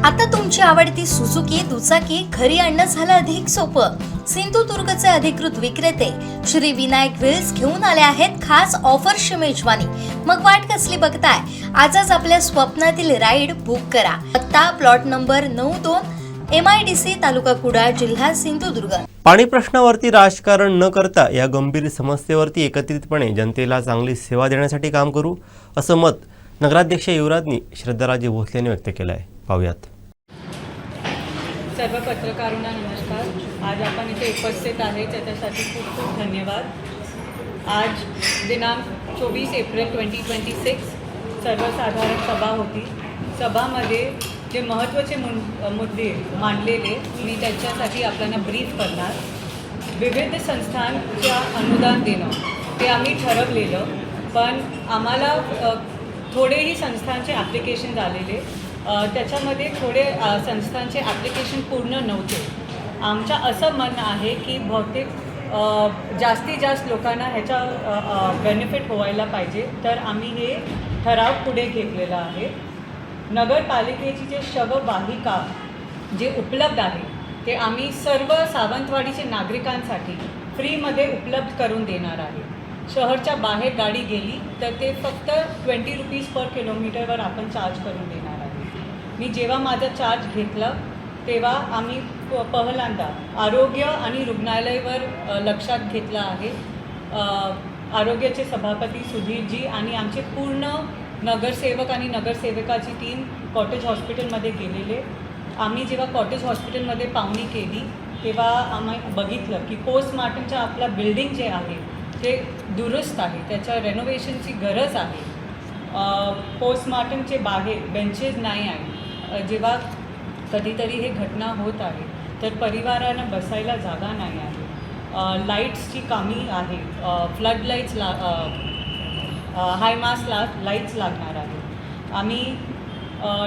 आता तुमची आवडती सुझुकी दुचाकी घरी आणणं झालं अधिक सोपं। सिंधुदुर्गचे अधिकृत विक्रेते श्री विनायक व्हील्स घेऊन आले आहेत खास ऑफरची मेजवानी। मग वाट कसली बघताय, आजच आपल्या स्वप्नातील राईड बुक करा। पत्ता प्लॉट नंबर 92 MIDC तालुका कुडाळ जिल्हा सिंधुदुर्ग। पाणी प्रश्नावरती राजकारण न करता या गंभीर समस्येवरती एकत्रितपणे जनतेला चांगली सेवा देण्यासाठी काम करू, असं मत नगराध्यक्ष युवराजनी श्रद्धाराजे भोसले यांनी व्यक्त केलं आहे। पाहूयात। सर्व पत्रकारांना नमस्कार। आज आपण इथे उपस्थित आहे त्याच्यासाठी खूप खूप धन्यवाद। आज दिनांक 24 एप्रिल 2026 सर्वसाधारण सभा होती। सभामध्ये जे महत्त्वाचे मुद्दे मांडलेले मी त्याच्यासाठी आपल्याला ब्रीफ करणार। विविध संस्थांच्या अनुदान देणं ते आम्ही ठरवलेलं, पण आम्हाला थोडेही संस्थांचे ॲप्लिकेशन झालेले, त्याच्यामध्ये थोडे संस्थांचे ॲप्लिकेशन पूर्ण नव्हते। आमचं असं म्हणणं आहे की बहुतेक जास्तीत जास्त लोकांना ह्याचा बेनिफिट व्हायला पाहिजे, तर आम्ही हे ठराव पुढे घेतलेला आहे। नगरपालिकेची जे शववाहिका जे उपलब्ध आहे ते आम्ही सर्व सावंतवाडीचे नागरिकांसाठी फ्रीमध्ये उपलब्ध करून देणार आहे। शहरच्या बाहेर गाडी गेली तर ते फक्त 20 रुपीज पर किलोमीटरवर आपण चार्ज करून देणार आहे। मी जेव्हा माझा चार्ज घेतला तेव्हा आम्ही पहिल्यांदा आरोग्य आणि रुग्णालयावर लक्षात घेतलं आहे। आरोग्याचे सभापती सुधीरजी आणि आमचे पूर्ण नगरसेवक आणि नगरसेवकाची टीम कॉटेज हॉस्पिटलमध्ये गेलेले। आम्ही जेव्हा कॉटेज हॉस्पिटलमध्ये पाहणी केली तेव्हा आम्ही बघितलं की पोस्टमार्टमचं आपला बिल्डिंग जे आहे ते दुरुस्त आहे, त्याच्या रेनोव्हेशनची गरज आहे। पोस्टमार्टमचे बाहेर बेंचेस नाही आहे। जेव्हा कधीतरी हे घटना होत आहे तर परिवारांना बसायला जागा नाही आहे। लाईट्सची कमी आहे, फ्लड लाईट्स हाय मास लाईट्स लागणार आहे। आम्ही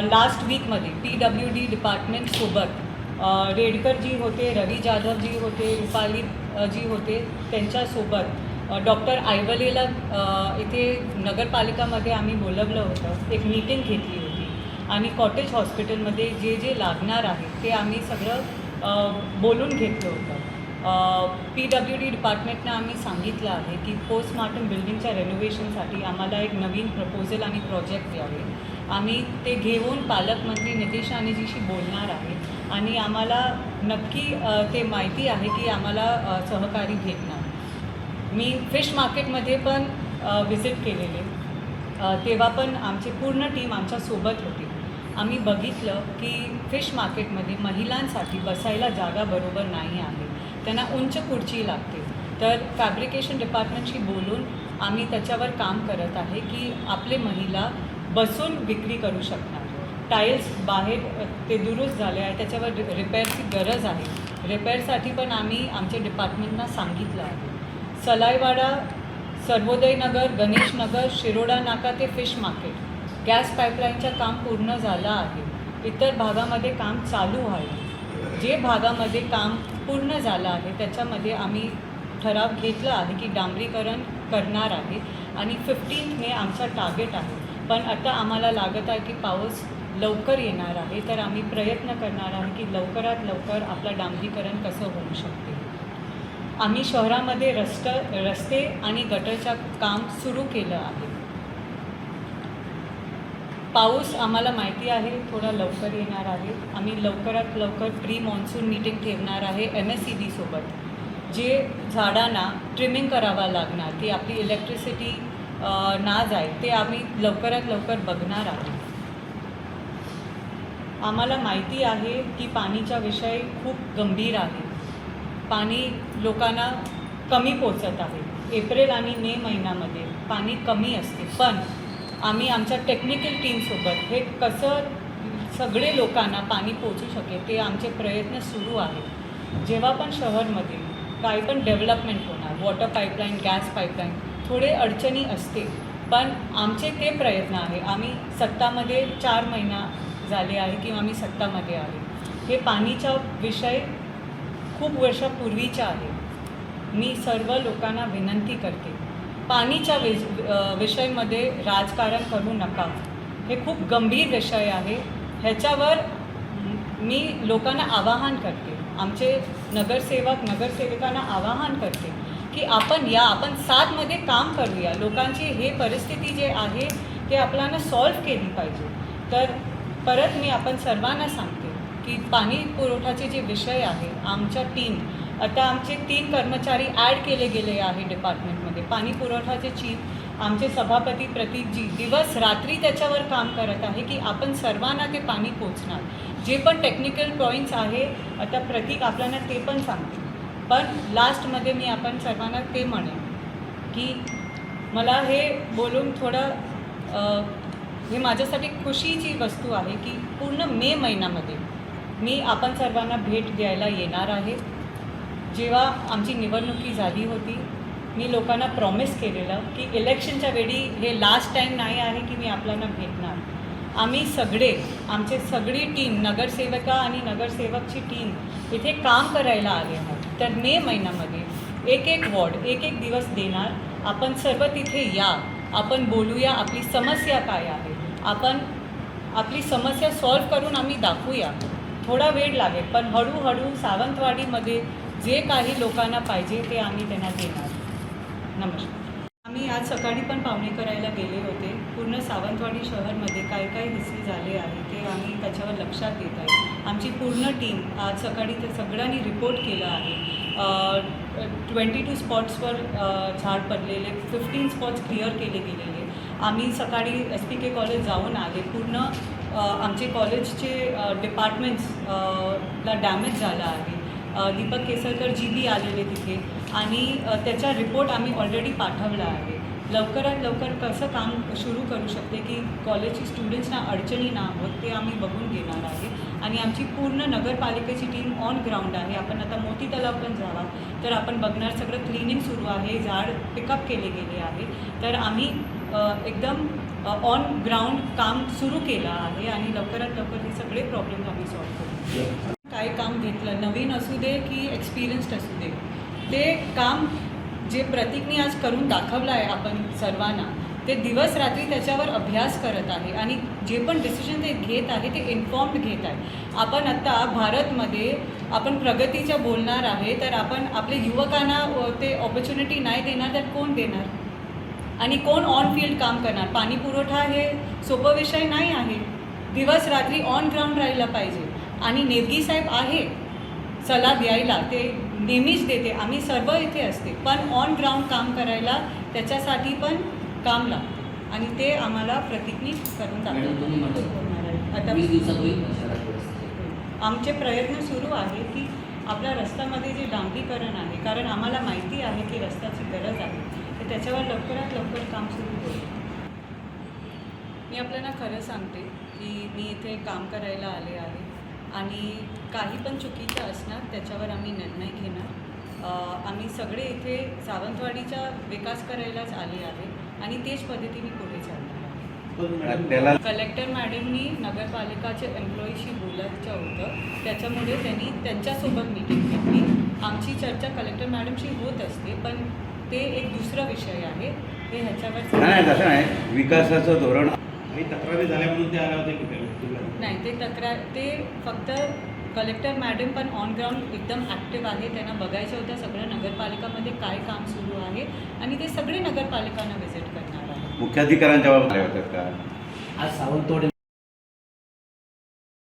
लास्ट वीकमध्ये PWD डिपार्टमेंटसोबत रेडकर जी होते, रवी जाधव जी होते, रुपाली जी होते, त्यांच्यासोबत डॉक्टर आयवलेला इथे नगरपालिकामध्ये आम्ही बोलवलं होतं, एक मीटिंग घेतली होती आणि कॉटेज हॉस्पिटलमध्ये जे जे लागणार आहे ते आम्ही सगळं बोलून घेतलं होतं। PWD डिपार्टमेंटनं आम्ही सांगितलं आहे की पोस्टमार्टम बिल्डिंगच्या रेनोव्हेशनसाठी आम्हाला एक नवीन प्रपोजल आणि प्रोजेक्ट द्यावे। आम्ही ते घेऊन पालकमंत्री नितेश राणेजीशी बोलणार आहे आणि आम्हाला नक्की ते माहिती आहे की आम्हाला सहकारी भेटणार। मी फिश मार्केटमध्ये पण व्हिजिट केलेले, तेव्हा पण आमची पूर्ण टीम आमच्यासोबत होती। आम्ही बघितलं की फिश मार्केटमध्ये महिलांसाठी बसायला जागा बरोबर नाही आहे, त्यांना उंच खुर्ची लागते। तर फॅब्रिकेशन डिपार्टमेंटशी बोलून आम्ही त्याच्यावर काम करत आहे की आपले महिला बसून विक्री करू शकणार। टाईल्स बाहेर ते दुरुस्त झाले आहे, त्याच्यावर रिपेअरची गरज आहे। रिपेअरसाठी पण आम्ही आमच्या डिपार्टमेंटना सांगितलं आहे। सलाईवाडा, सर्वोदय नगर, गणेश नगर, शिरोडा नाका ते फिश मार्केट गॅस पाईपलाईनचं काम पूर्ण झालं आहे। इतर भागामध्ये काम चालू आहे। जे भागामध्ये काम पूर्ण झालं आहे त्याच्यामध्ये आम्ही ठराव घेतला आहे की डांबरीकरण करणार आहे आणि 15 मे आमचा टार्गेट आहे। पण आता आम्हाला लागत आहे की पाऊस लवकर येणार आहे, तर आम्ही प्रयत्न करणार आहे की लवकरात लवकर आपलं डांबरीकरण कसं होऊ शकते। आम्ही शहरामध्ये रस्ते आणि गटरचं काम सुरू केलं आहे। पाऊस आम्हाला माहिती आहे थोडा लवकर येणार आहे। आम्ही लवकरात लवकर प्री मॉन्सून मीटिंग ठेवणार आहे MSED सोबत। जे झाडांना ट्रिमिंग करावा लागणार की आपली इलेक्ट्रिसिटी ना जाईल ते आम्ही लवकरात लवकर बघणार आहोत। आम्हाला माहिती आहे की पाणीचा विषय खूप गंभीर आहे। पाणी लोकांना कमी पोचत आहे। एप्रिल आणि मे महिन्यामध्ये पाणी कमी असते, पण आम्ही आमच्या टेक्निकल टीमसोबत हे कसं सगळे लोकांना पाणी पोचू शकेल ते आमचे प्रयत्न सुरू आहेत। जेव्हा पण शहरमध्ये काही पण डेव्हलपमेंट होणार, वॉटर पाईपलाईन, गॅस पाईपलाईन, थोडे अडचणी असते, पण आमचे ते प्रयत्न आहे। आम्ही सत्तामध्ये 4 महिना झाले आहे की आम्ही सत्तामध्ये आहे। हे पाणीचा विषय खूप वर्षापूर्वीचा आहे। मी सर्व लोकांना विनंती करते, पाणीच्या विषयामध्ये राजकारण करू नका। हे खूप गंभीर विषय आहे, ह्याच्यावर मी लोकांना आवाहन करते, आमचे नगरसेवकांना आवाहन करते की आपण साथमध्ये काम करूया. लोकांची हे परिस्थिती जे आहे ते आपल्याला सॉल्व्ह केली पाहिजे. तर परत मी आपण सर्वांना सांगते की पाणी पुरवठ्याचे जे विषय आहे, आमच्या आता आमचे 3 कर्मचारी ॲड केले गेले आहे डिपार्टमेंटमध्ये. पाणी पुरवठ्याचे चीफ आमचे सभापती प्रतीकजी दिवस रात्री त्याच्यावर काम करत आहे की आपण सर्वांना ते पाणी पोचणार. जे पण टेक्निकल पॉईंट्स आहे आता प्रतीक आपल्याला ते पण सांगते. पण लास्टमध्ये मी आपण सर्वांना ते म्हणेन की मला हे बोलून थोडं हे माझ्यासाठी खुशीची वस्तू आहे की पूर्ण मे महिन्यामध्ये मी आपण सर्वांना भेट द्यायला येणार आहे. जेव्हा आमची निवडणुकी झाली होती मी लोकांना प्रॉमिस केलेलं की इलेक्शनच्या वेळी हे लास्ट टाईम नाही आहे की मी आपल्याला भेटणार. आम्ही आमचे सगळी टीम, नगरसेविका आणि नगरसेवकची टीम इथे काम करायला आले आहोत. तर मे महिन्यामध्ये एक वॉर्ड एक दिवस देणार. आपण सर्व तिथे या, आपण बोलूया आपली समस्या काय आहे, आपण आपली समस्या सॉल्व्ह करून आम्ही दाखवूया. थोडा वेळ लागेल पण हळूहळू सावंतवाडीमध्ये जे काही लोकांना पाहिजे ते आम्ही त्यांना देणार. नमस्कार. आम्ही आज सकाळी पण पाहुणे करायला गेले होते. पूर्ण सावंतवाडी शहरमध्ये काय हिस्से झाले आहे ते आम्ही त्याच्यावर लक्षात देत आहे. आमची पूर्ण टीम आज सकाळी ते सगळ्यांनी रिपोर्ट केलं आहे. 22 स्पॉट्सवर झाड पडलेले, 15 स्पॉट्स क्लिअर केले गेलेले. आम्ही सकाळी SPK कॉलेज जाऊन आले. पूर्ण आमचे कॉलेजचे डिपार्टमेंट्सला डॅमेज झालं आहे. दीपक केसरकर जी आलेले तिथे आणि त्याचा रिपोर्ट आम्ही ऑलरेडी पाठवला आहे. लवकरात लवकर कसं काम सुरू करू शकते की कॉलेजची स्टुडंट्सना अडचणी ना होत ते आम्ही बघून घेणार आहे. आणि आमची पूर्ण नगरपालिकेची टीम ऑन ग्राउंड आहे. आपण आता मोती तलाव पण जावा तर आपण बघणार सगळं क्लिनिंग सुरू आहे, झाड पिकअप केले गेले आहे. तर आम्ही एकदम ऑन ग्राउंड काम सुरू केलं आहे आणि लवकरात लवकर हे सगळे प्रॉब्लेम आम्ही सॉल्व्ह करू. काय काम घेतलं, नवीन असू दे की एक्सपिरियन्स्ड असू दे, ते काम जे प्रतीकने आज करून दाखवलं आहे आपण सर्वांना, ते दिवस रात्री त्याच्यावर अभ्यास करत आहे आणि जे पण डिसिजन ते घेत आहे ते इन्फॉर्म्ड घेत आहे. आपण आत्ता भारतमध्ये आपण प्रगतीचं बोलणार आहे तर आपण आपले युवकांना ते ऑपॉर्च्युनिटी नाही देणार तर कोण देणार आणि कोण ऑन फील्ड काम करणार. पाणी पुरवठा हे सोपं विषय नाही आहे. दिवस रात्री ऑन ग्राउंड राहायला पाहिजे आणि नेवगी साहेब आहे सल्ला द्यायला, ते नेहमीच देते. आम्ही सर्व इथे असते पण ऑन ग्राउंड काम करायला त्याच्यासाठी पण काम लागतं आणि ते आम्हाला प्रतीकनी करून दाखवणार. आता आमचे प्रयत्न सुरू आहे की आपल्या रस्त्यामध्ये जे डांबरीकरण आहे, कारण आम्हाला माहिती आहे की रस्त्याची गरज आहे, तर त्याच्यावर लवकरात लवकर काम सुरू होईल. मी आपल्याला खरं सांगते की मी इथे काम करायला आले आहे आणि काही पण चुकीचं असणार त्याच्यावर आम्ही निर्णय घेणार. आम्ही सगळे इथे सावंतवाडीचा विकास करायलाच आले आहे आणि तेच पद्धतीने पुढे चालणार आहे. कलेक्टर मॅडमनी नगरपालिकाच्या एम्प्लॉईशी बोलायचं होतं, त्याच्यामुळे त्यांनी त्यांच्यासोबत मीटिंग घेतली. आमची चर्चा कलेक्टर मॅडमशी होत असते पण ते एक दुसरा विषय आहे. हे ह्याच्यावर नाही तसं नाही, विकासाचं धोरण तक्रारी झाल्या म्हणून ते आल्या होते की नाही, ते फक्त कलेक्टर मॅडम पण ऑन ग्राउंड एकदम ॲक्टिव्ह आहे. त्यांना बघायचं होतं सगळं नगरपालिकामध्ये काय काम सुरू आहे आणि ते सगळे नगरपालिकांना व्हिजिट करणार आहे. मुख्याधिकाऱ्यांच्या बाबत आले होते का? आज सावंतवाडी